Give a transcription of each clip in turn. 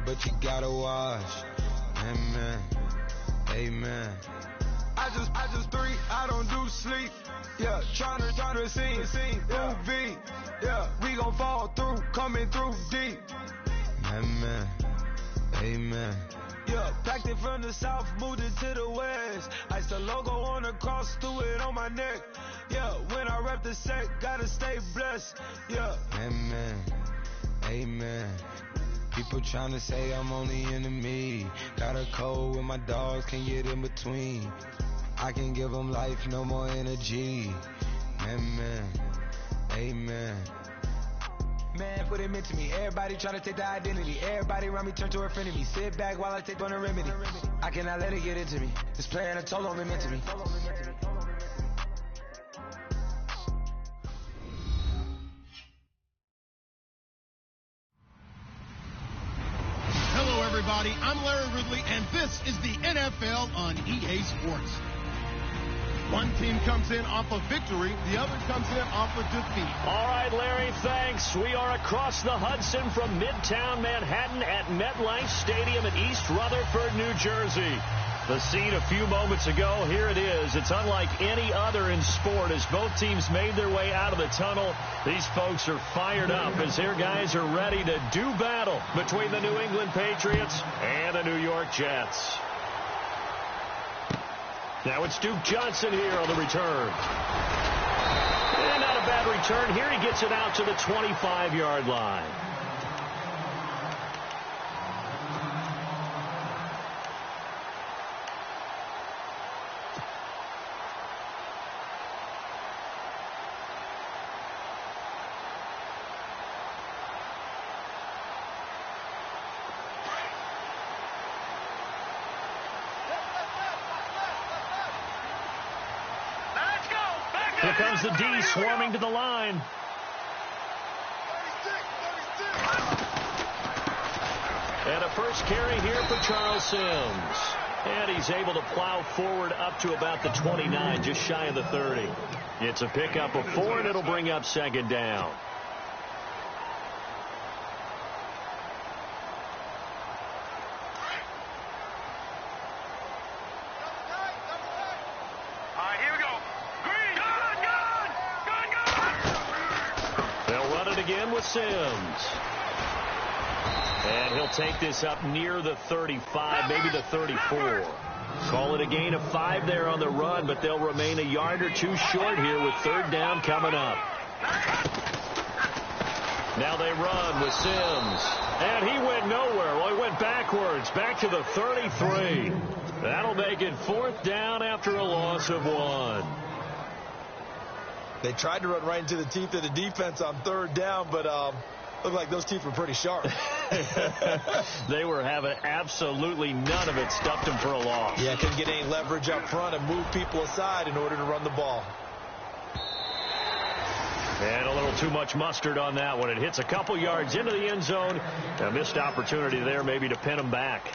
but you gotta wash. Amen. Amen. I just three, I don't do sleep. Yeah, tryna see through V. Yeah, we gon' fall through, coming through deep. Amen. Amen. Yeah, packed it from the south, moved it to the west. Ice the logo on the cross, threw it on my neck. Yeah, when I rep the set, gotta stay blessed. Yeah. Amen. Amen. People tryna say I'm on the enemy. Got a code with my dogs, can't get in between. I can give them life, no more energy. Amen. Amen. Man, what it meant to me. Everybody trying to take the identity. Everybody around me turn to a friend of me. Sit back while I take on the remedy. I cannot let it get into me. It's playing a toll on me mentally. Hello, everybody. I'm Larry Ridley, and this is the NFL on EA Sports. One team comes in off of victory, the other comes in off of defeat. All right, Larry, thanks. We are across the Hudson from Midtown Manhattan at MetLife Stadium in East Rutherford, New Jersey. The scene a few moments ago, here it is. It's unlike any other in sport as both teams made their way out of the tunnel. These folks are fired up as their guys are ready to do battle between the New England Patriots and the New York Jets. Now it's Duke Johnson here on the return. And not a bad return here. He gets it out to the 25-yard line. Here comes the D swarming to the line. And a first carry here for Charles Sims. And he's able to plow forward up to about the 29, just shy of the 30. It's a pickup of 4, and it'll bring up second down. Again with Sims. And he'll take this up near the 35, maybe the 34. Call it a gain of 5 there on the run, but they'll remain a yard or two short here with third down coming up. Now they run with Sims. And he went nowhere. Well, he went backwards, back to the 33. That'll make it fourth down after a loss of 1. They tried to run right into the teeth of the defense on third down, but looked like those teeth were pretty sharp. They were having absolutely none of it. Stuffed them for a loss. Yeah, couldn't get any leverage up front and move people aside in order to run the ball. And a little too much mustard on that one. It hits a couple yards into the end zone. A missed opportunity there maybe to pin them back.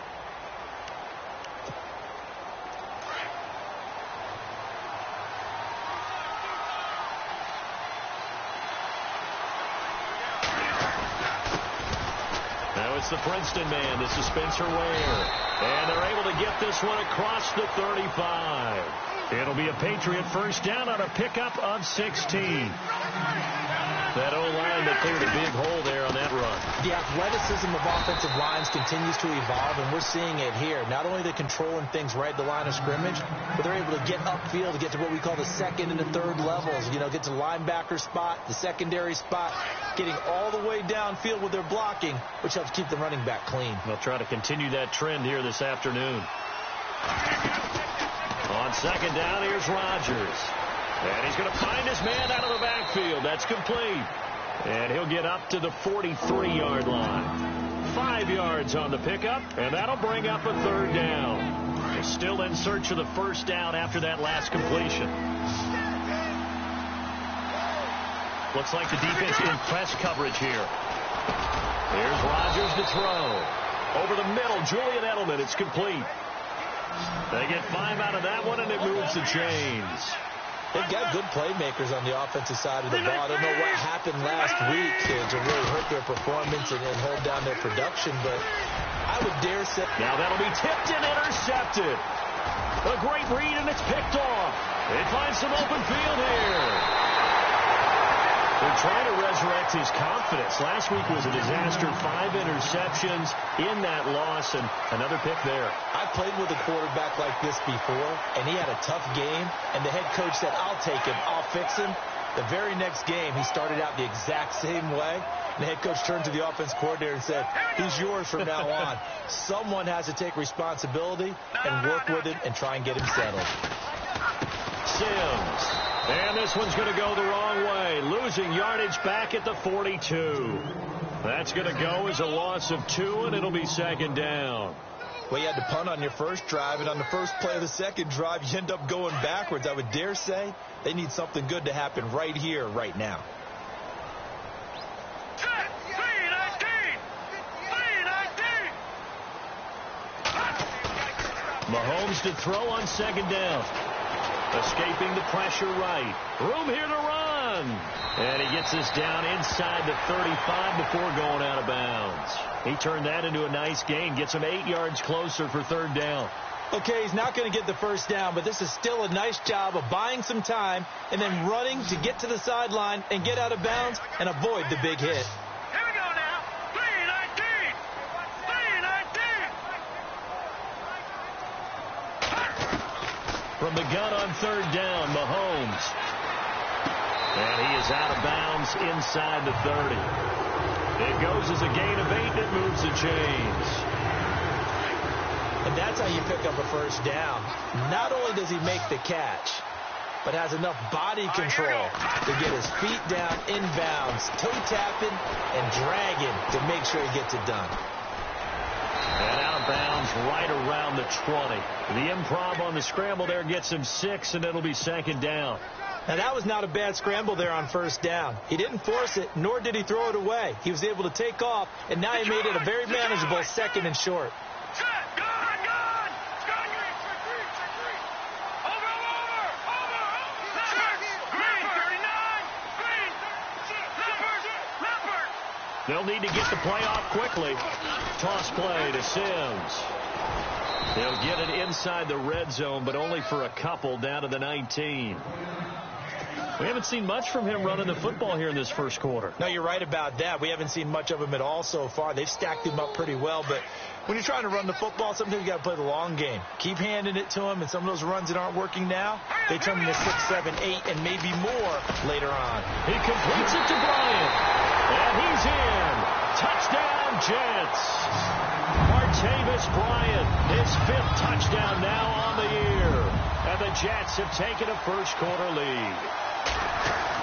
It's the Princeton man. This is Spencer Ware. And they're able to get this one across the 35. It'll be a Patriot first down on a pickup of 16. That O-line that cleared a big hole there on that run. The athleticism of offensive lines continues to evolve, and we're seeing it here. Not only are they controlling things right at the line of scrimmage, but they're able to get upfield to get to what we call the second and the third levels. You know, get to the linebacker spot, the secondary spot, getting all the way downfield with their blocking, which helps keep the running back clean. They'll try to continue that trend here this afternoon. On second down, here's Rodgers. And he's going to find his man out of the backfield. That's complete. And he'll get up to the 43-yard line. 5 yards on the pickup, and that'll bring up a third down. They're still in search of the first down after that last completion. Looks like the defense in press coverage here. Here's Rodgers to throw. Over the middle, Julian Edelman. It's complete. They get 5 out of that one, and it moves the chains. They've got good playmakers on the offensive side of the ball. I don't know what happened last week to really hurt their performance and hold down their production, but I would dare say... Now that'll be tipped and intercepted. A great read, and it's picked off. They find some open field here. They're trying to resurrect his confidence. Last week was a disaster. 5 interceptions in that loss, and another pick there. I played with a quarterback like this before, and he had a tough game, and the head coach said, I'll take him, I'll fix him. The very next game, he started out the exact same way. The head coach turned to the offense coordinator and said, he's yours from now on. Someone has to take responsibility and work with him and try and get him settled. Sims. And this one's going to go the wrong way. Losing yardage back at the 42. That's going to go as a loss of 2, and it'll be second down. Well, you had to punt on your first drive, and on the first play of the second drive, you end up going backwards. I would dare say they need something good to happen right here, right now. Mahomes to throw on second down. Escaping the pressure right. Room here to run. And he gets this down inside the 35 before going out of bounds. He turned that into a nice gain. Gets him 8 yards closer for third down. Okay, he's not going to get the first down, but this is still a nice job of buying some time and then running to get to the sideline and get out of bounds and avoid the big hit. From the gun on third down, Mahomes. And he is out of bounds inside the 30. It goes as a gain of 8, and it moves the chains. And that's how you pick up a first down. Not only does he make the catch, but has enough body control to get his feet down inbounds, toe tapping and dragging to make sure he gets it done. And out of bounds right around the 20. The improv on the scramble there gets him 6, and it'll be second down. Now, that was not a bad scramble there on first down. He didn't force it, nor did he throw it away. He was able to take off, and now he made it a very manageable second and short. They'll need to get the play off quickly. Toss play to Sims. They'll get it inside the red zone, but only for a couple down to the 19. We haven't seen much from him running the football here in this first quarter. No, you're right about that. We haven't seen much of him at all so far. They've stacked him up pretty well, but when you're trying to run the football, sometimes you got to play the long game. Keep handing it to him, and some of those runs that aren't working now, they turn into 6, 7, 8, and maybe more later on. He completes it to Bryant, and he's in. Touchdown, Jets. Martavis Bryant, his 5th touchdown now on the year. And the Jets have taken a first-quarter lead.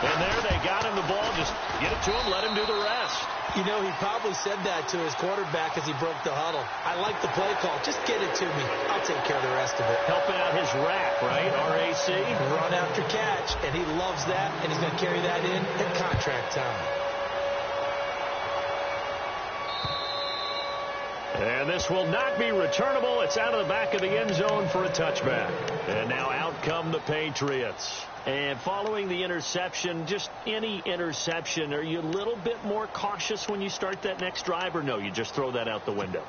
And there they got him the ball. Just get it to him, let him do the rest. You know, he probably said that to his quarterback as he broke the huddle. I like the play call. Just get it to me. I'll take care of the rest of it. Helping out his rack, right? RAC. Run after catch, and he loves that, and he's going to carry that in at contract time. And this will not be returnable. It's out of the back of the end zone for a touchback. And now out come the Patriots. And following the interception, just any interception, are you a little bit more cautious when you start that next drive, or no, you just throw that out the window?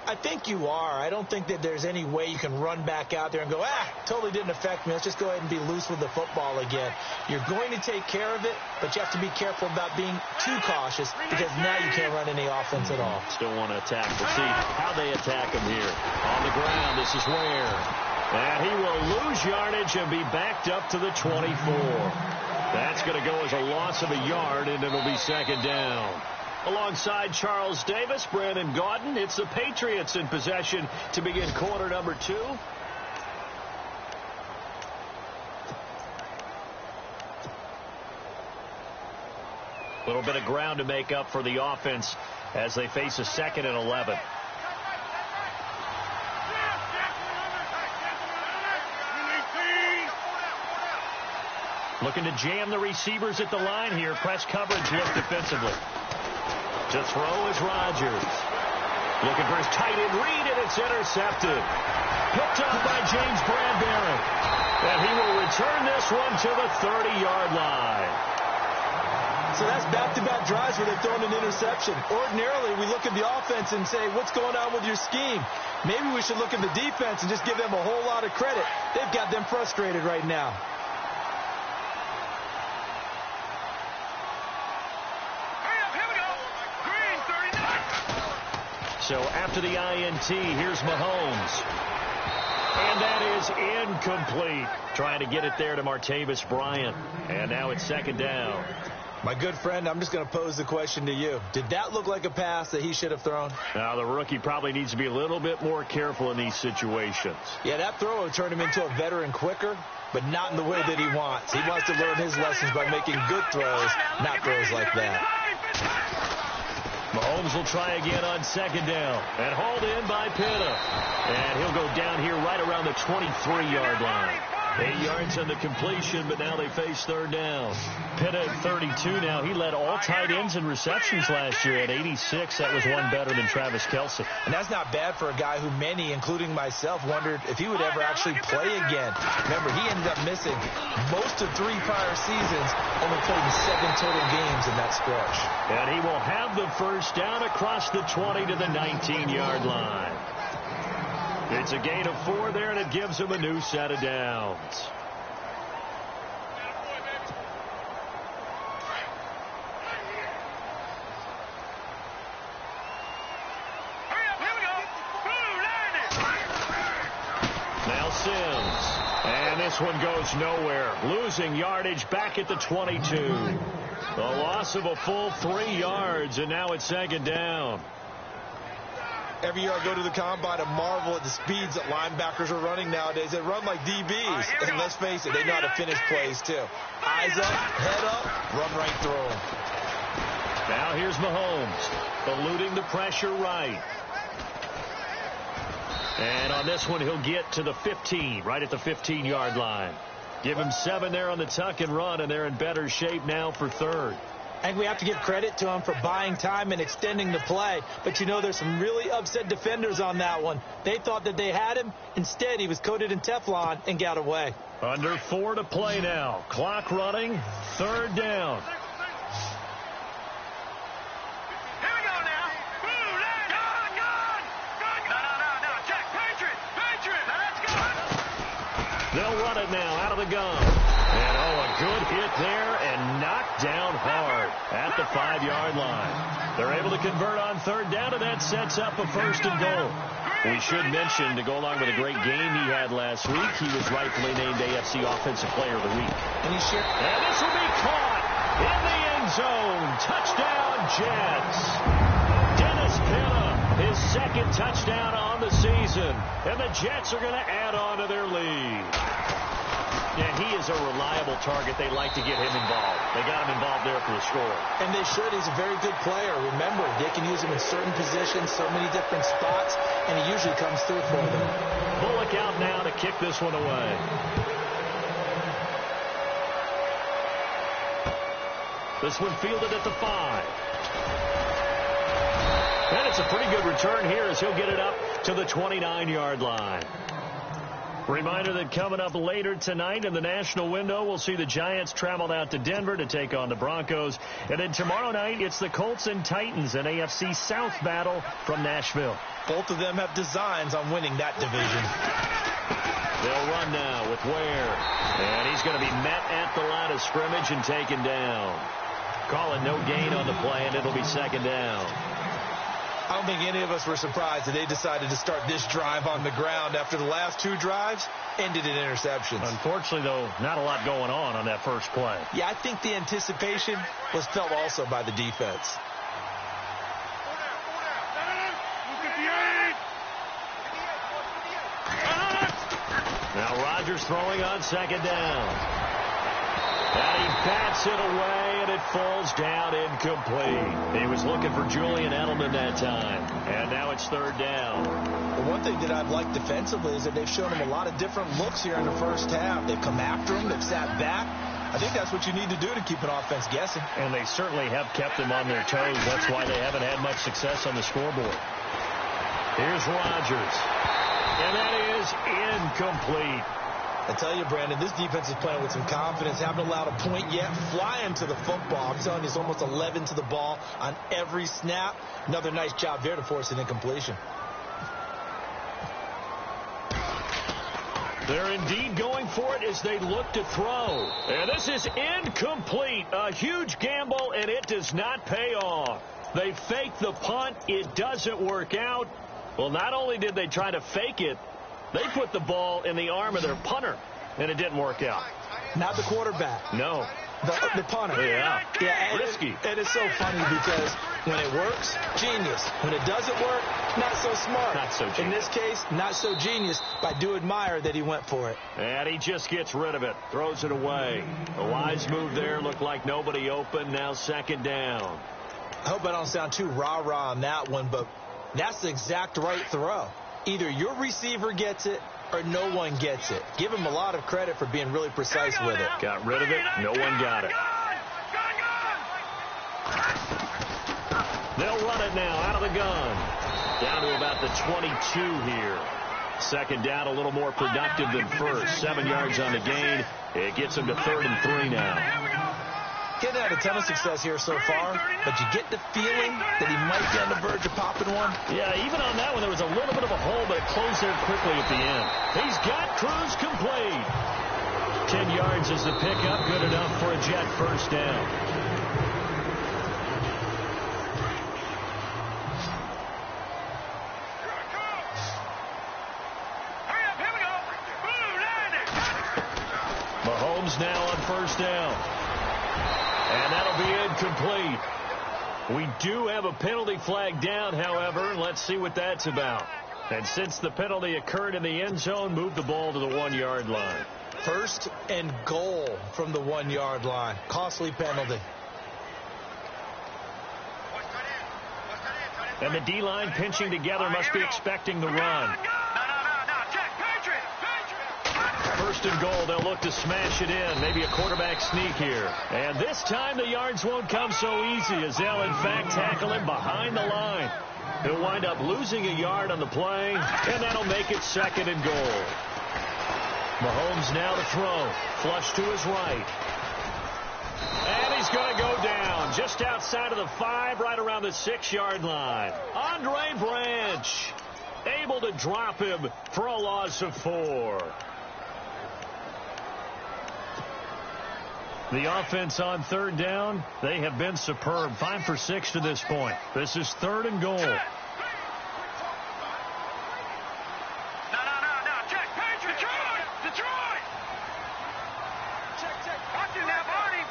I think you are. I don't think that there's any way you can run back out there and go, totally didn't affect me. Let's just go ahead and be loose with the football again. You're going to take care of it, but you have to be careful about being too cautious because now you can't run any offense at all. Still want to attack. We'll see how they attack him here. On the ground, this is where. And he will lose yardage and be backed up to the 24. That's going to go as a loss of a yard, and it'll be second down. Alongside Charles Davis, Brandon Gaudin, it's the Patriots in possession to begin quarter number 2. A little bit of ground to make up for the offense as they face a 2nd and 11. Looking to jam the receivers at the line here. Press coverage look defensively. To throw is Rodgers. Looking for his tight end read, and it's intercepted. Picked up by James Bradbury. And he will return this one to the 30-yard line. So that's back-to-back drives where they've thrown an interception. Ordinarily, we look at the offense and say, what's going on with your scheme? Maybe we should look at the defense and just give them a whole lot of credit. They've got them frustrated right now. So after the INT, here's Mahomes. And that is incomplete. Trying to get it there to Martavis Bryant. And now it's second down. My good friend, I'm just going to pose the question to you. Did that look like a pass that he should have thrown? Now, the rookie probably needs to be a little bit more careful in these situations. Yeah, that throw will turn him into a veteran quicker, but not in the way that he wants. He wants to learn his lessons by making good throws, not throws like that. Mahomes will try again on second down. And hauled in by Pitta. And he'll go down here right around the 23-yard line. 8 yards on the completion, but now they face third down. Pitta at 32 now. He led all tight ends in receptions last year at 86. That was one better than Travis Kelce. And that's not bad for a guy who many, including myself, wondered if he would ever actually play again. Remember, he ended up missing most of 3 prior seasons, only played in 7 total games in that stretch. And he will have the first down across the 20 to the 19-yard line. It's a gain of 4 there, and it gives him a new set of downs. Now Sims. And this one goes nowhere. Losing yardage back at the 22. The loss of a full 3 yards, and now it's second down. Every year I go to the combine and marvel at the speeds that linebackers are running nowadays. They run like DBs. And let's face it, they know how to finish plays too. Eyes up, head up, run right through them. Now here's Mahomes, eluding the pressure right. And on this one, he'll get to the 15, right at the 15-yard line. Give him 7 there on the tuck and run, and they're in better shape now for third. I think we have to give credit to him for buying time and extending the play. But, you know, there's some really upset defenders on that one. They thought that they had him. Instead, he was coated in Teflon and got away. Under 4 to play now. Clock running. Third down. Here we go now. No, check. Patriot. Let's go. They'll run it now out of the gun. And, a good hit there and knocked down hard at the 5-yard line. They're able to convert on third down, and that sets up a first and goal. We should mention, to go along with a great game he had last week, he was rightfully named AFC Offensive Player of the Week. And this will be caught in the end zone. Touchdown, Jets. Dennis Pitta, his second touchdown on the season. And the Jets are going to add on to their lead. Yeah, he is a reliable target. They like to get him involved. They got him involved there for the score. And they should. He's a very good player. Remember, they can use him in certain positions, so many different spots, and he usually comes through for them. Bullock out now to kick this one away. This one fielded at the 5. And it's a pretty good return here as he'll get it up to the 29-yard line. Reminder that coming up later tonight in the national window, we'll see the Giants travel out to Denver to take on the Broncos. And then tomorrow night, it's the Colts and Titans, an AFC South battle from Nashville. Both of them have designs on winning that division. They'll run now with Ware. And he's going to be met at the line of scrimmage and taken down. Calling no gain on the play, and it'll be second down. I don't think any of us were surprised that they decided to start this drive on the ground after the last 2 drives ended in interceptions. Unfortunately, though, not a lot going on that first play. Yeah, I think the anticipation was felt also by the defense. Now Rodgers throwing on second down. And he bats it away, and it falls down incomplete. He was looking for Julian Edelman that time. And now it's third down. The one thing that I've liked defensively is that they've shown him a lot of different looks here in the first half. They've come after him. They've sat back. I think that's what you need to do to keep an offense guessing. And they certainly have kept them on their toes. That's why they haven't had much success on the scoreboard. Here's Rodgers. And that is incomplete. I tell you, Brandon, this defense is playing with some confidence. Haven't allowed a point yet. Flying to the football. I'm telling you, it's almost 11 to the ball on every snap. Another nice job there to force an incompletion. They're indeed going for it as they look to throw. And this is incomplete. A huge gamble, and it does not pay off. They fake the punt. It doesn't work out. Well, not only did they try to fake it, they put the ball in the arm of their punter, and it didn't work out. Not the quarterback. No. The punter. Yeah. And risky. And it's so funny because when it works, genius. When it doesn't work, not so smart. Not so genius. In this case, not so genius, but I do admire that he went for it. And he just gets rid of it. Throws it away. A wise move there. Looked like nobody open. Now second down. I hope I don't sound too rah-rah on that one, but that's the exact right throw. Either your receiver gets it or no one gets it. Give him a lot of credit for being really precise with it. Got rid of it. No one got it. They'll run it now out of the gun. Down to about the 22 here. Second down, a little more productive than first. 7 yards on the gain. It gets them to 3rd and 3 now. Getting had a ton of success here so far, but you get the feeling that he might be on the verge of popping one. Yeah, even on that one, there was a little bit of a hole, but it closed there quickly at the end. He's got Cruz complete. 10 yards is the pickup, good enough for a Jet first down. Mahomes now on first down. And that'll be incomplete. We do have a penalty flag down, however. Let's see what that's about. And since the penalty occurred in the end zone, move the ball to the 1-yard line. 1st and goal from the 1-yard line. Costly penalty. And the D-line pinching together must be expecting the run. 1st and goal, they'll look to smash it in. Maybe a quarterback sneak here. And this time the yards won't come so easy as they'll, in fact, tackle him behind the line. He'll wind up losing a yard on the play, and that'll make it 2nd and goal. Mahomes now to throw. Flush to his right. And he's going to go down just outside of the 5, right around the 6-yard line. Andre Branch able to drop him for a loss of 4. The offense on 3rd down, they have been superb. 5 for 6 to this point. This is 3rd and goal. No. Check. Detroit. Check. Watching that, Barney.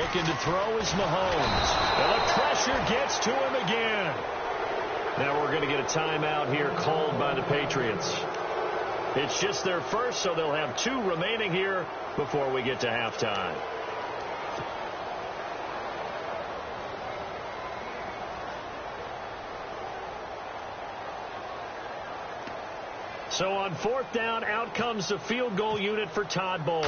Looking to throw is Mahomes. And the pressure gets to him again. Now we're going to get a timeout here called by the Patriots. It's just their first, so they'll have 2 remaining here before we get to halftime. So on 4th down, out comes the field goal unit for Todd Bowles.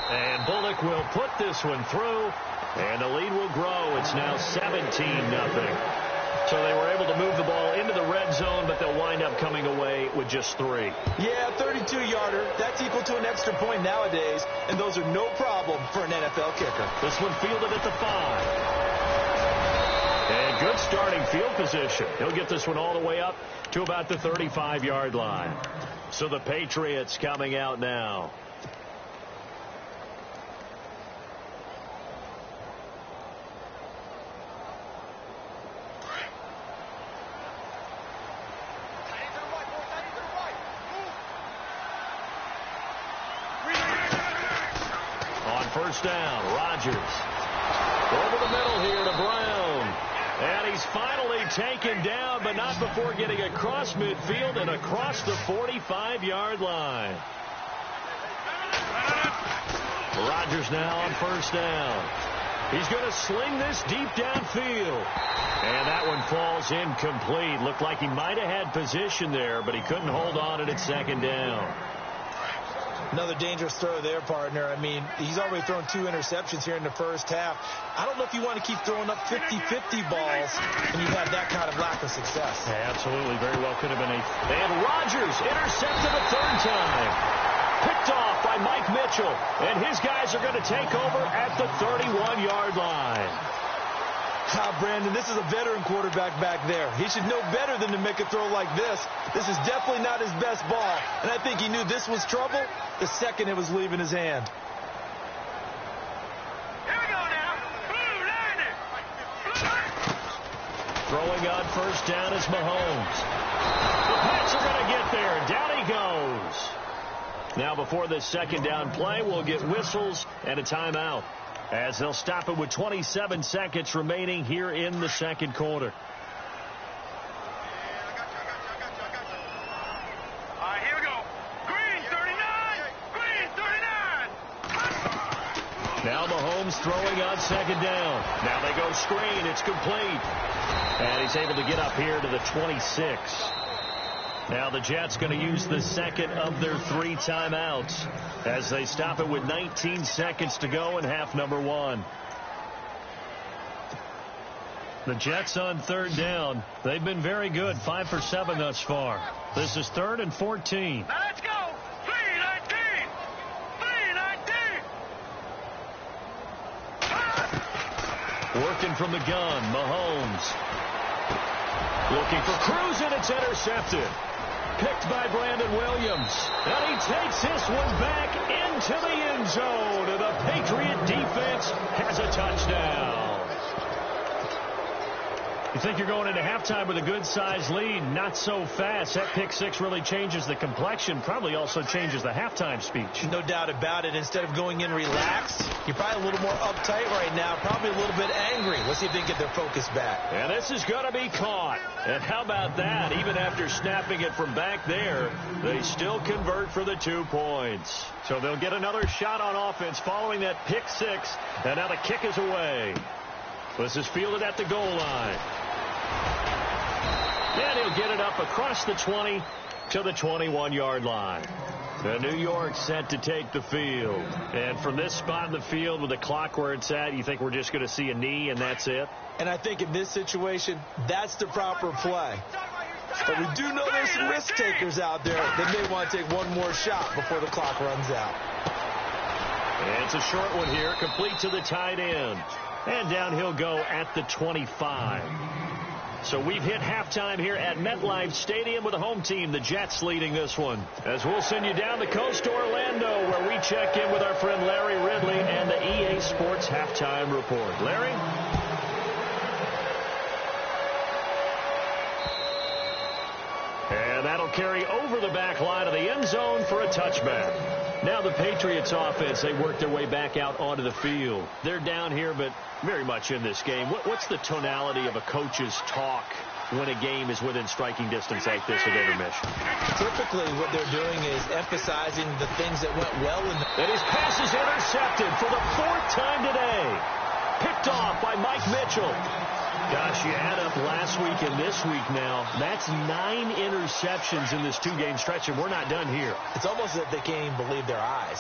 And Bullock will put this one through, and the lead will grow. It's now 17-0. So they were able to move the ball into the red zone, but they'll wind up coming away with just 3. Yeah, 32-yarder. That's equal to an extra point nowadays, and those are no problem for an NFL kicker. This one fielded at the 5. And good starting field position. He'll get this one all the way up to about the 35-yard line. So the Patriots coming out now. First down, Rodgers. Over the middle here to Brown. And he's finally taken down, but not before getting across midfield and across the 45-yard line. Rodgers now on first down. He's going to sling this deep downfield. And that one falls incomplete. Looked like he might have had position there, but he couldn't hold on it at 2nd down. Another dangerous throw there, partner. I mean, he's already thrown 2 interceptions here in the first half. I don't know if you want to keep throwing up 50-50 balls when you've had that kind of lack of success. Yeah, absolutely. Very well could have been a... And Rodgers intercepted a third time. Picked off by Mike Mitchell. And his guys are going to take over at the 31-yard line. Brandon, this is a veteran quarterback back there. He should know better than to make a throw like this. This is definitely not his best ball. And I think he knew this was trouble the second it was leaving his hand. Here we go now. Blue Lightning. Throwing on first down is Mahomes. The Pats are going to get there. Down he goes. Now before this second down play, we'll get whistles and a timeout, as they'll stop it with 27 seconds remaining here in the second quarter. All right, here we go. Green 39. Green 39. Now Mahomes throwing on second down. Now they go screen. It's complete. And he's able to get up here to the 26. Now the Jets going to use the second of their 3 timeouts as they stop it with 19 seconds to go in half number 1. The Jets on third down. They've been very good, 5 for 7 thus far. This is 3rd and 14. Now let's go. 319. 319. Working from the gun, Mahomes. Looking for Cruz, and it's intercepted. Picked by Brandon Williams. And he takes this one back into the end zone. And the Patriot defense has a touchdown. You think you're going into halftime with a good-sized lead. Not so fast. That pick 6 really changes the complexion. Probably also changes the halftime speech. No doubt about it. Instead of going in relaxed, you're probably a little more uptight right now. Probably a little bit angry. Let's see if they can get their focus back. And this is going to be caught. And how about that? Even after snapping it from back there, they still convert for the 2 points. So they'll get another shot on offense following that pick 6. And now the kick is away. This is fielded at the goal line. And he'll get it up across the 20 to the 21-yard line. The New York set to take the field. And from this spot in the field with the clock where it's at, you think we're just going to see a knee and that's it? And I think in this situation, that's the proper play. But we do know there's some risk takers out there that may want to take one more shot before the clock runs out. And it's a short one here, complete to the tight end. And down he'll go at the 25. So we've hit halftime here at MetLife Stadium with the home team, the Jets, leading this one. As we'll send you down the coast to Orlando, where we check in with our friend Larry Ridley and the EA Sports Halftime Report. Larry? And that'll carry over the back line of the end zone for a touchback. Now the Patriots offense, they work their way back out onto the field. They're down here, but very much in this game. What's the tonality of a coach's talk when a game is within striking distance like this at intermission? Typically what they're doing is emphasizing the things that went well. And his pass is intercepted for the 4th time today. Picked off by Mike Mitchell. Gosh, you add up last week and this week now. That's 9 interceptions in this 2-game stretch, and we're not done here. It's almost as if they can't even believe their eyes.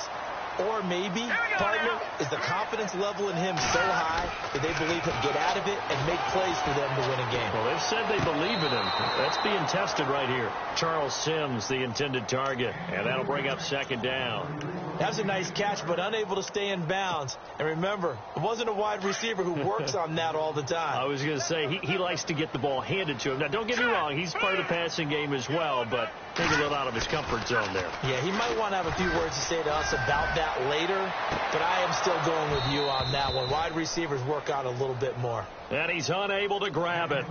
Or maybe, partner, is the confidence level in him so high that they believe he'll get out of it and make plays for them to win a game. Well, they've said they believe in him. That's being tested right here. Charles Sims, the intended target, and that'll bring up second down. That was a nice catch, but unable to stay in bounds. And remember, it wasn't a wide receiver who works on that all the time. I was going to say, he likes to get the ball handed to him. Now, don't get me wrong, he's part of the passing game as well, but take a little out of his comfort zone there. Yeah, he might want to have a few words to say to us about that later, but I am still going with you on that one. Wide receivers work out a little bit more. And he's unable to grab it.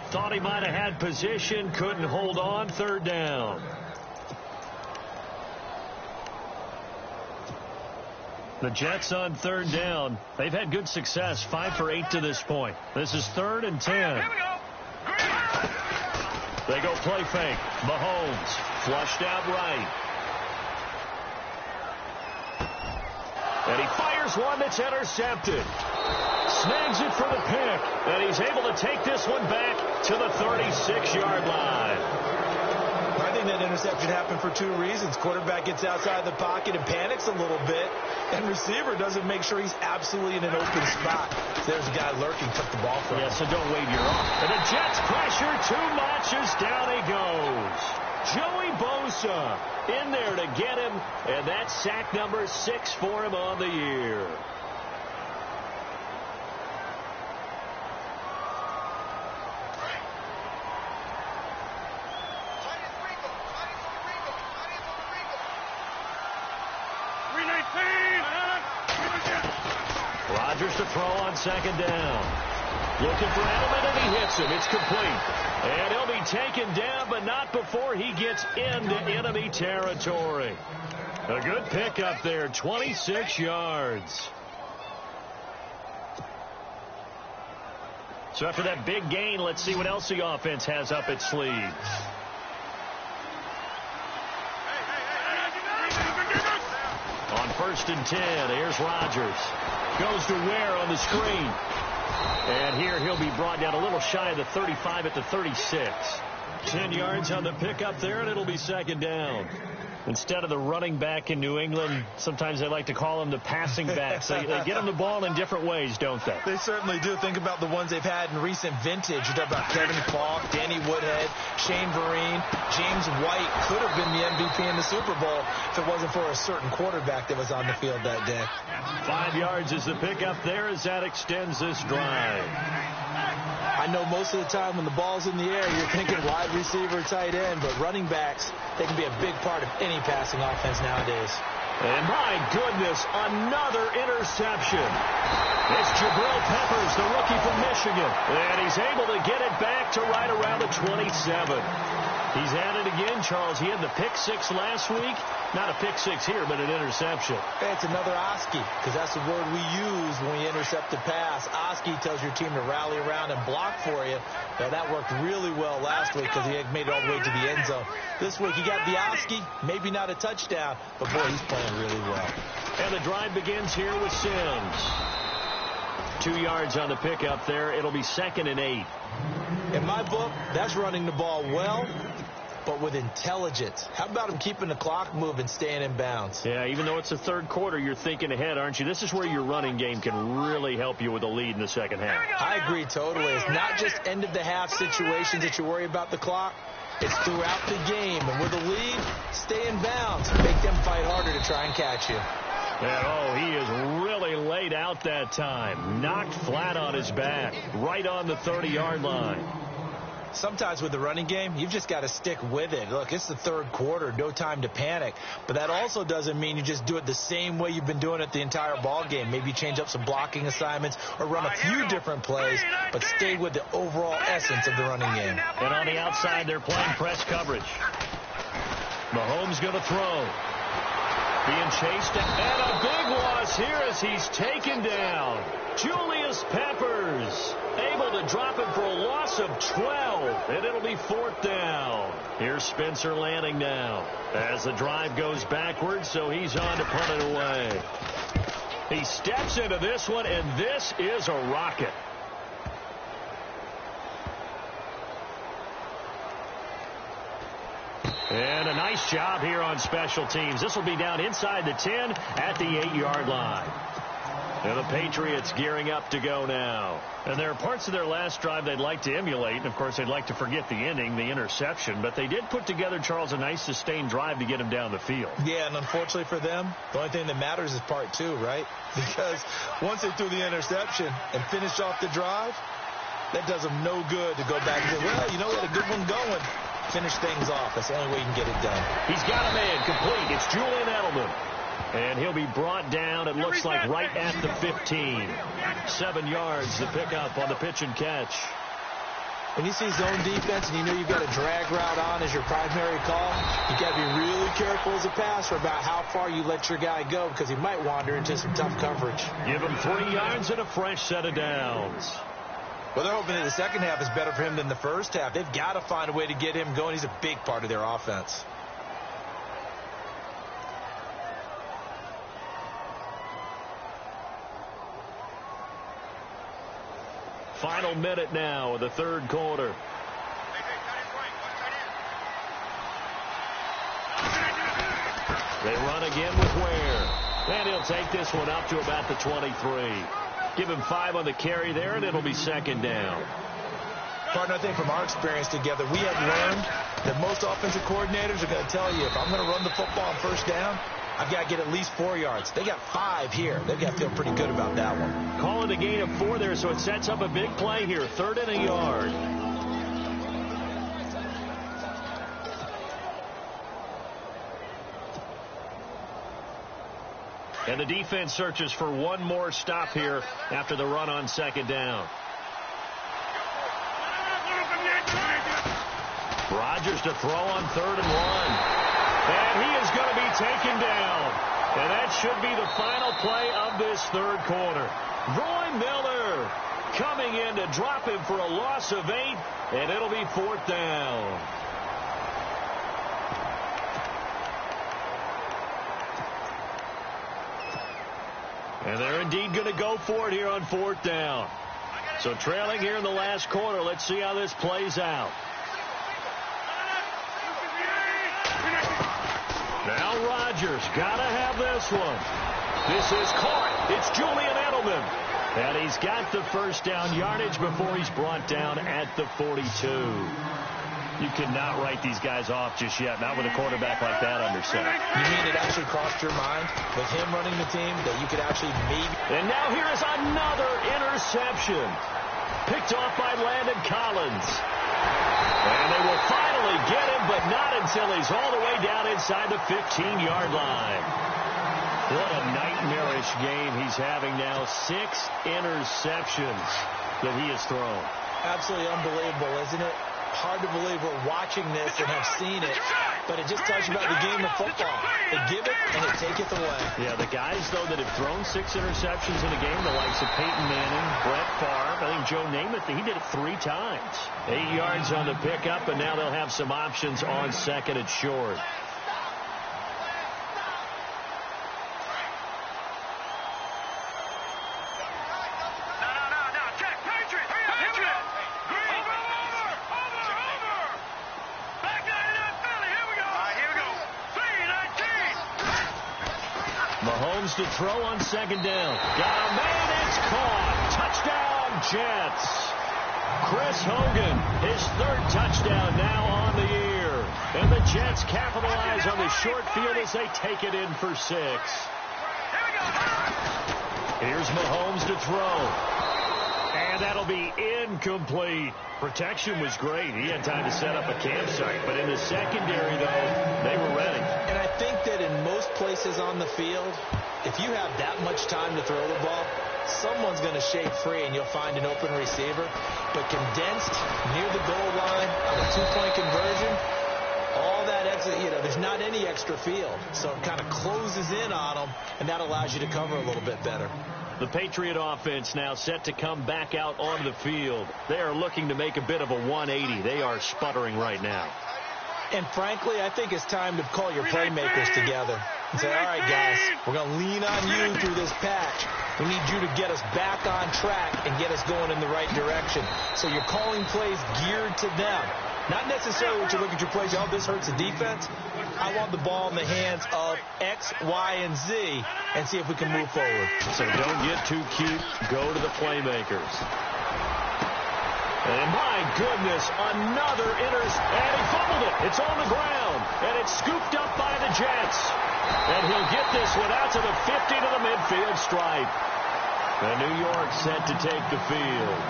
Thought he might have had position, couldn't hold on, 3rd down. The Jets on 3rd down. They've had good success, 5 for 8 to this point. This is 3rd and 10. Here we go. They go play fake. Mahomes flushed out right. And he fires one that's intercepted. Snags it for the pick. And he's able to take this one back to the 36-yard line. I think that interception happened for two reasons. Quarterback gets outside the pocket and panics a little bit, and receiver doesn't make sure he's absolutely in an open spot. So there's a guy lurking, took the ball from him. Yeah, so don't wave your off. And the Jets pressure too much as down he goes. Joey Bosa in there to get him, and that's sack number 6 for him on the year. Rodgers to throw on second down. Looking for Edelman, and he hits him. It's complete. And he'll be taken down, but not before he gets into enemy territory. A good pickup there, 26 yards. So after that big gain, let's see what else the offense has up its sleeve. On 1st and 10, here's Rodgers. Goes to Ware on the screen. And here he'll be brought down a little shy of the 35 at the 36. 10 yards on the pickup there, and it'll be second down. Instead of the running back in New England, sometimes they like to call them the passing backs. They get them the ball in different ways, don't they? They certainly do. Think about the ones they've had in recent vintage. You talk about Kevin Falk, Danny Woodhead, Shane Vereen, James White could have been the MVP in the Super Bowl if it wasn't for a certain quarterback that was on the field that day. 5 yards is the pickup there as that extends this drive. I know most of the time when the ball's in the air, you're thinking wide receiver, tight end, but running backs, they can be a big part of any passing offense nowadays. And my goodness, another interception. It's Jabril Peppers, the rookie from Michigan. And he's able to get it back to right around the 27. He's at it again, Charles. He had the pick 6 last week. Not a pick 6 here, but an interception. It's another Oski, because that's the word we use when we intercept a pass. Oski tells your team to rally around and block for you. Now, that worked really well last week because he had made it all the way to the end zone. This week, he got the Oski, maybe not a touchdown, but, boy, he's playing really well. And the drive begins here with Sims. 2 yards on the pickup there. It'll be 2nd and 8. In my book, that's running the ball well, but with intelligence. How about him keeping the clock moving, staying in bounds? Yeah, even though it's the third quarter, you're thinking ahead, aren't you? This is where your running game can really help you with a lead in the second half. I agree totally. It's not just end-of-the-half situations that you worry about the clock. It's throughout the game. And with a lead, stay in bounds. Make them fight harder to try and catch you. And, oh, he is really laid out that time. Knocked flat on his back, right on the 30-yard line. Sometimes with the running game, you've just got to stick with it. Look, it's the third quarter, no time to panic. But that also doesn't mean you just do it the same way you've been doing it the entire ball game. Maybe you change up some blocking assignments or run a few different plays, but stay with the overall essence of the running game. And on the outside, they're playing press coverage. Mahomes going to throw. Being chased, and a big loss here as he's taken down. Julius Peppers able to drop it for a loss of 12, and it'll be 4th down. Here's Spencer Lanning now as the drive goes backwards, so he's on to punt it away. He steps into this one, and this is a rocket. And a nice job here on special teams. This will be down inside the 10 at the 8-yard line. And the Patriots gearing up to go now. And there are parts of their last drive they'd like to emulate. And, of course, they'd like to forget the ending, the interception. But they did put together, Charles, a nice sustained drive to get him down the field. Yeah, and unfortunately for them, the only thing that matters is part 2, right? Because once they threw the interception and finished off the drive, that does them no good to go back and say, well, you know, we had a good one going. Finish things off. That's the only way you can get it done. He's got a man complete. It's Julian Edelman. And he'll be brought down, it looks like, right at the 15. 7 yards to pick up on the pitch and catch. When you see zone defense and you know you've got a drag route on as your primary call, you got to be really careful as a passer about how far you let your guy go because he might wander into some tough coverage. Give him 3 yards and a fresh set of downs. Well, they're hoping that the second half is better for him than the first half. They've got to find a way to get him going. He's a big part of their offense. Final minute now of the third quarter. They run again with Ware. And he'll take this one up to about the 23. Give him 5 on the carry there, and it'll be second down. Partner, I think from our experience together, we have learned that most offensive coordinators are going to tell you, if I'm going to run the football on first down, I've got to get at least 4 yards. They got 5 here. They've got to feel pretty good about that one. Call it a gain of 4 there, so it sets up a big play here. 3rd and a yard. And the defense searches for one more stop here after the run on second down. Rodgers to throw on 3rd and 1. And he is going to be taken down. And that should be the final play of this 3rd quarter. Roy Miller coming in to drop him for a loss of 8. And it'll be 4th down. And they're indeed going to go for it here on 4th down. So trailing here in the last quarter. Let's see how this plays out. Now Rodgers got to have this one. This is caught. It's Julian Edelman. And he's got the first down yardage before he's brought down at the 42. You cannot write these guys off just yet, not with a quarterback like that under center. You mean it actually crossed your mind with him running the team that you could actually maybe... And now here is another interception. Picked off by Landon Collins. And they will finally get him, but not until he's all the way down inside the 15-yard line. What a nightmarish game he's having now. 6 interceptions that he has thrown. Absolutely unbelievable, isn't it? Hard to believe we're watching this and have seen it, but it just tells you about the game of football. They give it and they take it away. Yeah, the guys, though, that have thrown 6 interceptions in a game, the likes of Peyton Manning, Brett Favre, I think Joe Namath, he did it 3 times. 8 yards on the pickup, and now they'll have some options on 2nd and short. Mahomes to throw on 2nd down. Got a man, it's caught. Touchdown, Jets. Chris Hogan, his 3rd touchdown now on the year. And the Jets capitalize on the short field as they take it in for 6. Here's Mahomes to throw. And that'll be incomplete. Protection was great. He had time to set up a campsite. But in the secondary, though, they were ready. And I think that in most places on the field, if you have that much time to throw the ball, someone's going to shake free and you'll find an open receiver. But condensed near the goal line on a 2-point conversion, all that extra, there's not any extra field. So it kind of closes in on them, and that allows you to cover a little bit better. The Patriot offense now set to come back out onto the field. They are looking to make a bit of a 180. They are sputtering right now. And frankly, I think it's time to call your playmakers together and say, all right, guys, we're going to lean on you through this patch. We need you to get us back on track and get us going in the right direction. So you're calling plays geared to them. Not necessarily what you look at your plays, oh, this hurts the defense. I want the ball in the hands of X, Y, and Z and see if we can move forward. So don't get too cute. Go to the playmakers. And my goodness, another and he fumbled it. It's on the ground, and it's scooped up by the Jets. And he'll get this one out to the 50 to the midfield stripe. And New York set to take the field.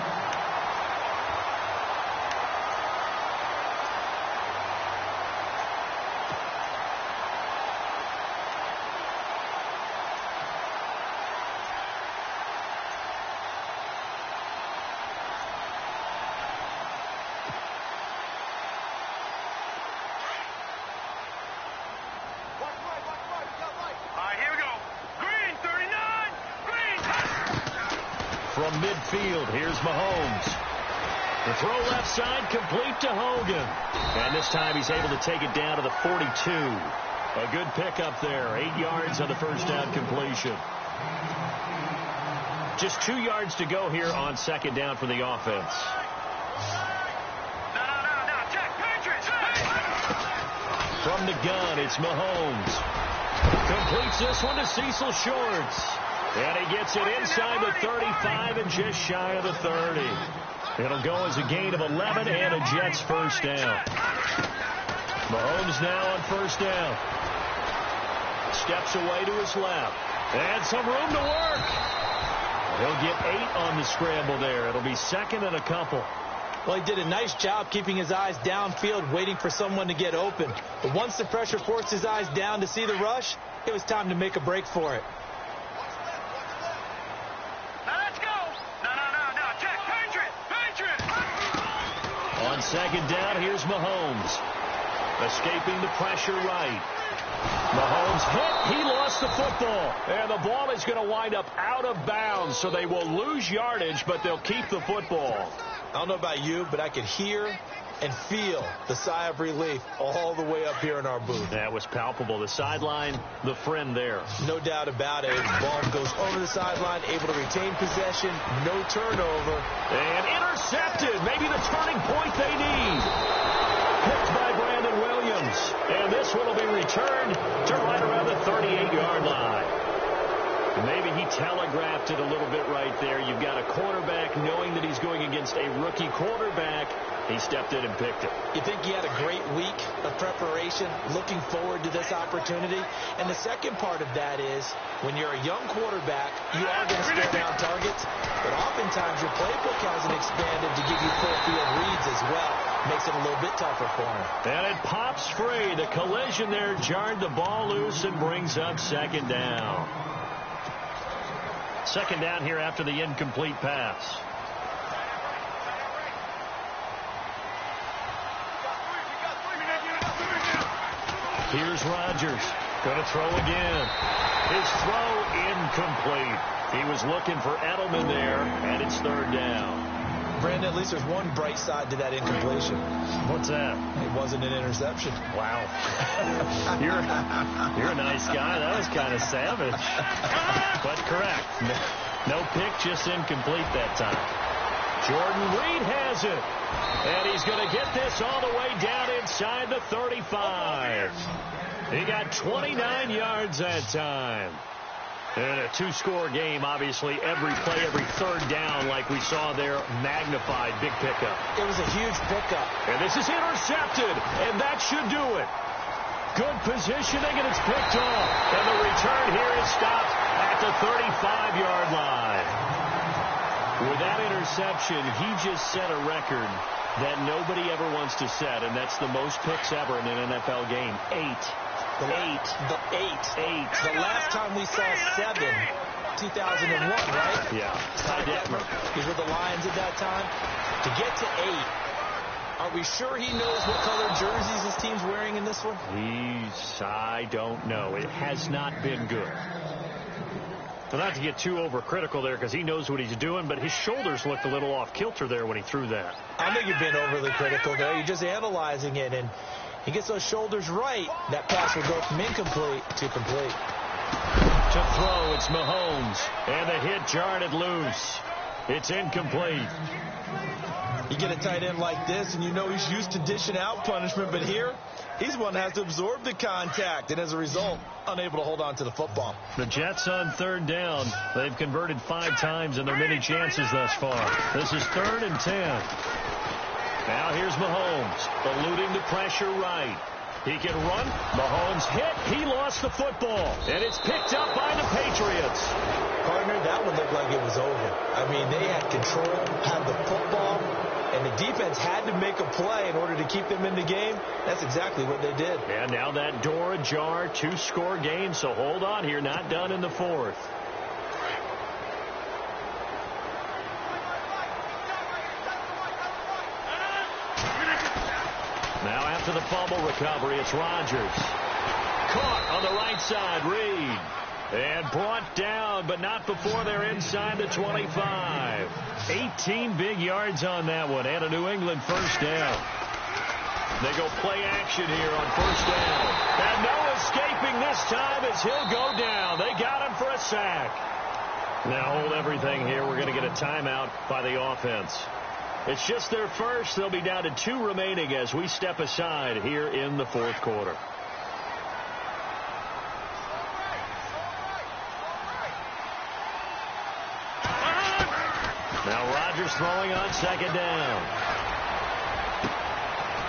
From midfield, here's Mahomes. The throw left side, complete to Hogan. And this time he's able to take it down to the 42. A good pickup there. 8 yards on the first down completion. Just 2 yards to go here on 2nd down for the offense. From the gun, it's Mahomes. Completes this one to Cecil Shorts. And he gets it inside the 35 and just shy of the 30. It'll go as a gain of 11 and a Jets first down. Mahomes now on first down. Steps away to his left. And some room to work. He'll get 8 on the scramble there. It'll be second and a couple. Well, he did a nice job keeping his eyes downfield, waiting for someone to get open. But once the pressure forced his eyes down to see the rush, it was time to make a break for it. Now let's go. No. Check. Patriot. On second down, here's Mahomes. Escaping the pressure right. Mahomes hit. He lost the football. And the ball is going to wind up out of bounds, so they will lose yardage, but they'll keep the football. I don't know about you, but I could hear and feel the sigh of relief all the way up here in our booth. That was palpable. The sideline, the friend there. No doubt about it. The ball goes over the sideline, able to retain possession, no turnover. And intercepted. Maybe the turning point they need. Picked by Brandon Williams. And this one will be returned to right around the 38-yard line. Maybe he telegraphed it a little bit right there. You've got a quarterback knowing that he's going against a rookie quarterback. He stepped in and picked it. You think he had a great week of preparation, looking forward to this opportunity? And the second part of that is, when you're a young quarterback, you are going to stare down targets, but oftentimes your playbook hasn't expanded to give you full field reads as well. Makes it a little bit tougher for him. And it pops free. The collision there jarred the ball loose and brings up second down. Second down here after the incomplete pass. Here's Rodgers. Going to throw again. His throw incomplete. He was looking for Edelman there, and it's third down. Brandon, at least there's one bright side to that incompletion. What's that? It wasn't an interception. Wow. You're a nice guy. That was kind of savage. But correct. No pick, just incomplete that time. Jordan Reed has it. And he's going to get this all the way down inside the 35. He got 29 yards that time. And a two-score game, obviously, every play, every third down, like we saw there, magnified, big pickup. It was a huge pickup. And this is intercepted, and that should do it. Good positioning, and it's picked off. And the return here is stopped at the 35-yard line. With that interception, he just set a record that nobody ever wants to set, and that's the most picks ever in an NFL game. 8. The last time we saw 7, 2001, right? Yeah. Ty Detmer. He's with the Lions at that time. To get to 8, are we sure he knows what color jerseys his team's wearing in this one? I don't know. It has not been good. Well, not to get too overcritical there because he knows what he's doing, but his shoulders looked a little off kilter there when he threw that. I think you're being overly critical there. You're just analyzing it, and he gets those shoulders right, that pass will go from incomplete to complete. To throw, it's Mahomes. And the hit jarred it loose. It's incomplete. You get a tight end like this, and you know he's used to dishing out punishment, but here, he's one that has to absorb the contact, and as a result, unable to hold on to the football. The Jets on third down. They've converted 5 times in their many chances thus far. This is 3rd and 10. Now here's Mahomes, eluding the pressure right. He can run. Mahomes hit. He lost the football. And it's picked up by the Patriots. Partner, that one looked like it was over. I mean, they had control, had the football, and the defense had to make a play in order to keep them in the game. That's exactly what they did. And now that door ajar, 2-score game, so hold on here. Not done in the 4th. Now after the fumble recovery, it's Rodgers. Caught on the right side, Reed. And brought down, but not before they're inside the 25. 18 big yards on that one, and a New England first down. They go play action here on first down. And no escaping this time as he'll go down. They got him for a sack. Now hold everything here. We're going to get a timeout by the offense. It's just their first. They'll be down to 2 remaining as we step aside here in the 4th quarter. Rodgers throwing on second down.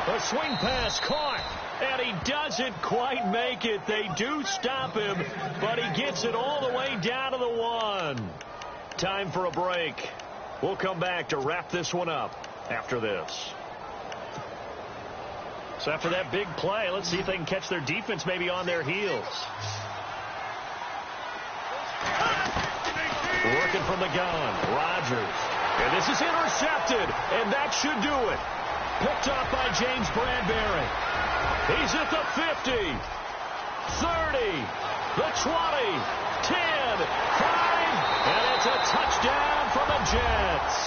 A swing pass caught, and he doesn't quite make it. They do stop him, but he gets it all the way down to the 1. Time for a break. We'll come back to wrap this one up after this. So after that big play, let's see if they can catch their defense maybe on their heels. Working from the gun, Rodgers. And this is intercepted, and that should do it. Picked off by James Bradbury. He's at the 50, 30, the 20, 10, 5, and it's a touchdown for the Jets.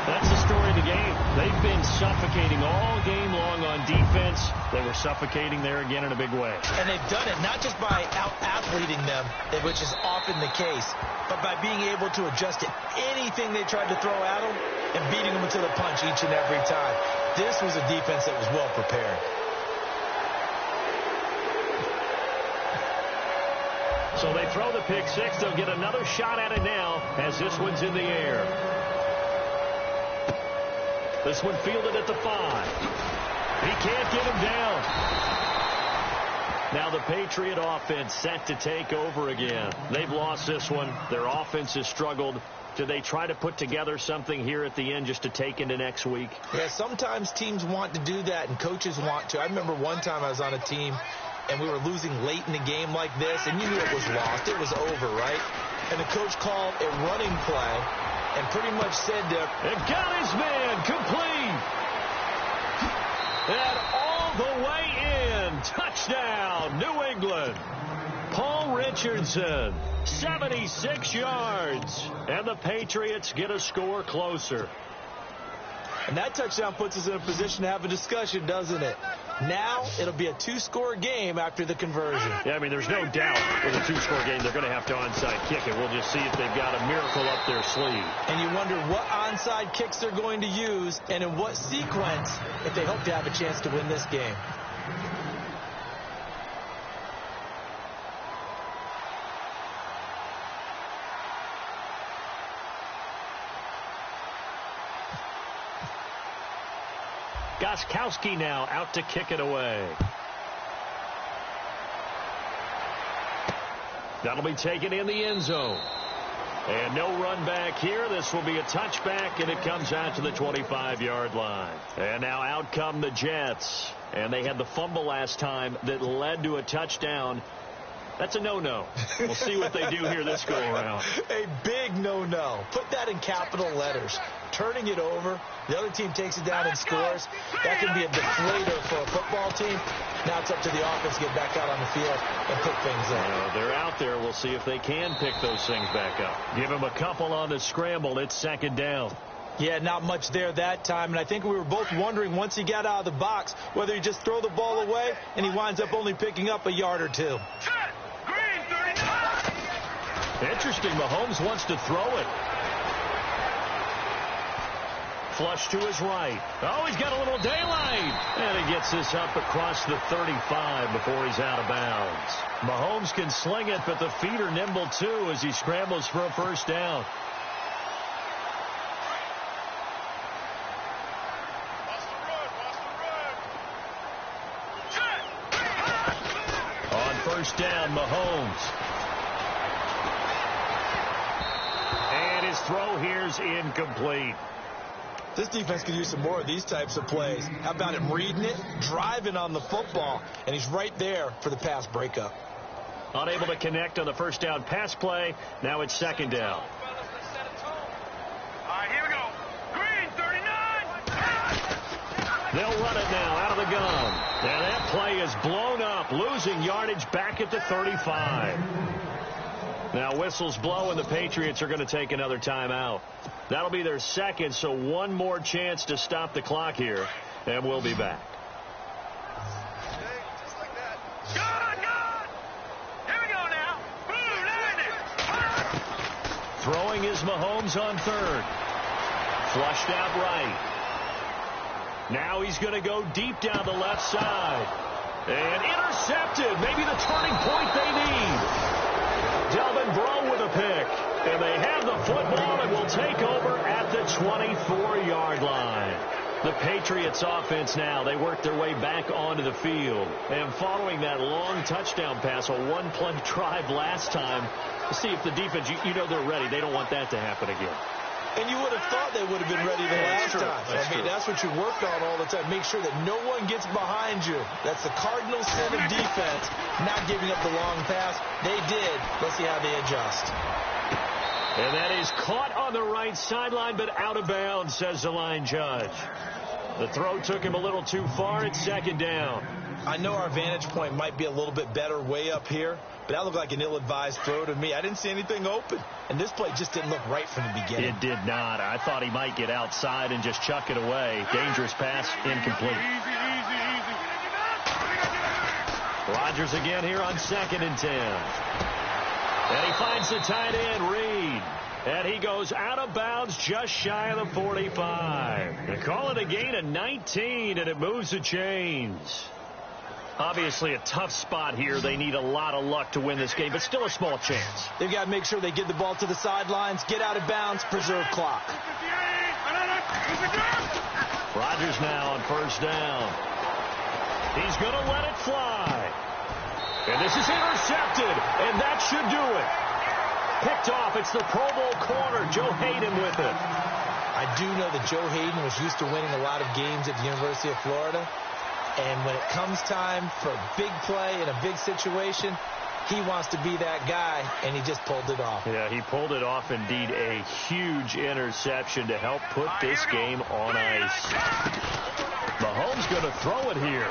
That's the story of the game. They've been suffocating all game long on defense. They were suffocating there again in a big way. And they've done it not just by out-athleting them, which is often the case, but by being able to adjust to anything they tried to throw at them and beating them to the punch each and every time. This was a defense that was well prepared. So they throw the pick six. They'll get another shot at it now as this one's in the air. This one fielded at the 5. He can't get him down. Now the Patriot offense set to take over again. They've lost this one. Their offense has struggled. Do they try to put together something here at the end just to take into next week? Yeah, sometimes teams want to do that and coaches want to. I remember one time I was on a team and we were losing late in the game like this, and you knew it was lost. It was over, right? And the coach called a running play and pretty much said to him, it got his man complete. And all the way in. Touchdown, New England. Paul Richardson, 76 yards. And the Patriots get a score closer. And that touchdown puts us in a position to have a discussion, doesn't it? Now it'll be a 2-score game after the conversion. Yeah, I mean, there's no doubt with a 2-score game they're going to have to onside kick it. We'll just see if they've got a miracle up their sleeve. And you wonder what onside kicks they're going to use and in what sequence if they hope to have a chance to win this game. Gostkowski now out to kick it away. That'll be taken in the end zone. And no run back here. This will be a touchback, and it comes out to the 25-yard line. And now out come the Jets. And they had the fumble last time that led to a touchdown. That's a no-no. We'll see what they do here this go-around. A big no-no. Put that in capital letters. Turning it over, the other team takes it down and scores. That can be a deflator for a football team. Now it's up to the offense to get back out on the field and pick things up. They're out there. We'll see if they can pick those things back up. Give them a couple on the scramble. It's second down. Yeah, not much there that time. And I think we were both wondering once he got out of the box whether he just throw the ball away and he winds up only picking up a yard or two. Interesting. Mahomes wants to throw it. Flush to his right. Oh, he's got a little daylight. And he gets this up across the 35 before he's out of bounds. Mahomes can sling it, but the feet are nimble too as he scrambles for a first down. On first down, Mahomes. And his throw here's incomplete. This defense could use some more of these types of plays. How about him reading it, driving on the football, and he's right there for the pass breakup. Unable to connect on the first down pass play. Now it's second down. All right, here we go. Green, 39. They'll run it now out of the gun. And that play is blown up, losing yardage back at the 35. Now whistles blow, and the Patriots are going to take another timeout. That'll be their second, so one more chance to stop the clock here, and we'll be back. Just like that. Good. Here we go now. Boom, Throwing is Mahomes on third. Flushed out right. Now he's going to go deep down the left side. And intercepted. Maybe the turning point they need. Delvin Breaux with a pick. And they have the football and will take over at the 24-yard line. The Patriots offense now, they work their way back onto the field. And following that long touchdown pass, a one-play drive last time, we'll see if the defense, you know they're ready. They don't want that to happen again. And you would have thought they would have been ready the last time. That's what you worked on all the time. Make sure that no one gets behind you. That's the cardinal sin of defense, not giving up the long pass. They did. Let's see how they adjust. And that is caught on the right sideline, but out of bounds, says the line judge. The throw took him a little too far. It's second down. I know our vantage point might be a little bit better way up here, but that looked like an ill-advised throw to me. I didn't see anything open, and this play just didn't look right from the beginning. It did not. I thought he might get outside and just chuck it away. Dangerous pass, incomplete. Rodgers again here on 2nd and 10. And he finds the tight end, Reed. And he goes out of bounds just shy of the 45. They call it a gain of 19, and it moves the chains. Obviously a tough spot here. They need a lot of luck to win this game, but still a small chance. They've got to make sure they get the ball to the sidelines, get out of bounds, preserve clock. Rodgers now on first down. He's going to let it fly. And this is intercepted, and that should do it. Picked off. It's the Pro Bowl corner, Joe Hayden with it. I do know that Joe Hayden was used to winning a lot of games at the University of Florida. And when it comes time for a big play in a big situation, he wants to be that guy, and he just pulled it off. Yeah, he pulled it off, indeed. A huge interception to help put this game on ice. Mahomes going to throw it here.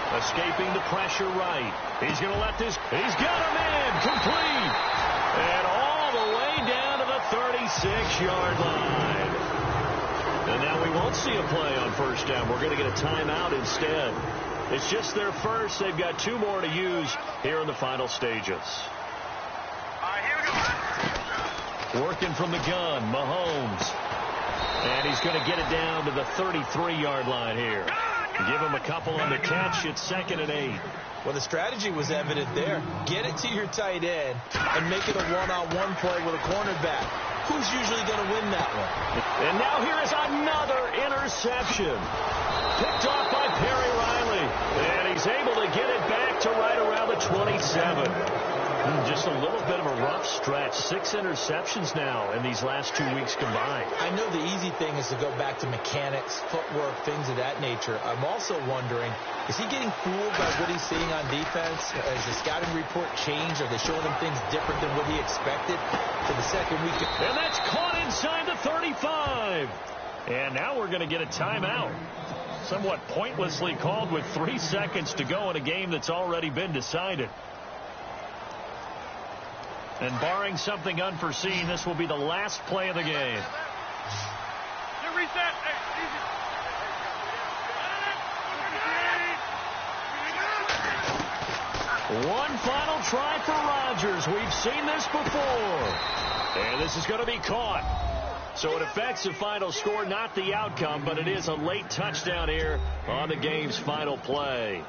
Escaping the pressure right. He's going to let this. He's got him in. Complete. And all the way down to the 36-yard line. And now we won't see a play on first down. We're going to get a timeout instead. It's just their first. They've got 2 more to use here in the final stages. Working from the gun, Mahomes. And he's going to get it down to the 33-yard line here. Give him a couple on the catch. It's 2nd and 8. Well, the strategy was evident there. Get it to your tight end and make it a one-on-one play with a cornerback. Who's usually going to win that one? And now here is another interception. Picked off by Perry Riley. And he's able to get it back to right around the 27. Just a little bit of a rough stretch. 6 interceptions now in these last 2 weeks combined. I know the easy thing is to go back to mechanics, footwork, things of that nature. I'm also wondering, is he getting fooled by what he's seeing on defense? Has the scouting report changed? Are they showing him things different than what he expected for the second week? And that's caught inside the 35. And now we're going to get a timeout. Somewhat pointlessly called with 3 seconds to go in a game that's already been decided. And barring something unforeseen, this will be the last play of the game. One final try for Rodgers. We've seen this before. And this is going to be caught. So it affects the final score, not the outcome, but it is a late touchdown here on the game's final play.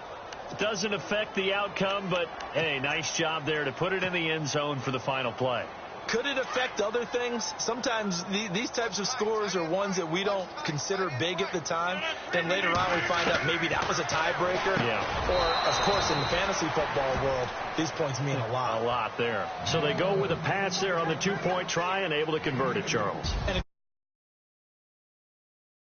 Doesn't affect the outcome, but, hey, nice job there to put it in the end zone for the final play. Could it affect other things? Sometimes these types of scores are ones that we don't consider big at the time. Then later on we find out maybe that was a tiebreaker. Yeah. Or, of course, in the fantasy football world, these points mean a lot. A lot there. So they go with a pass there on the 2-point try and able to convert it, Charles. And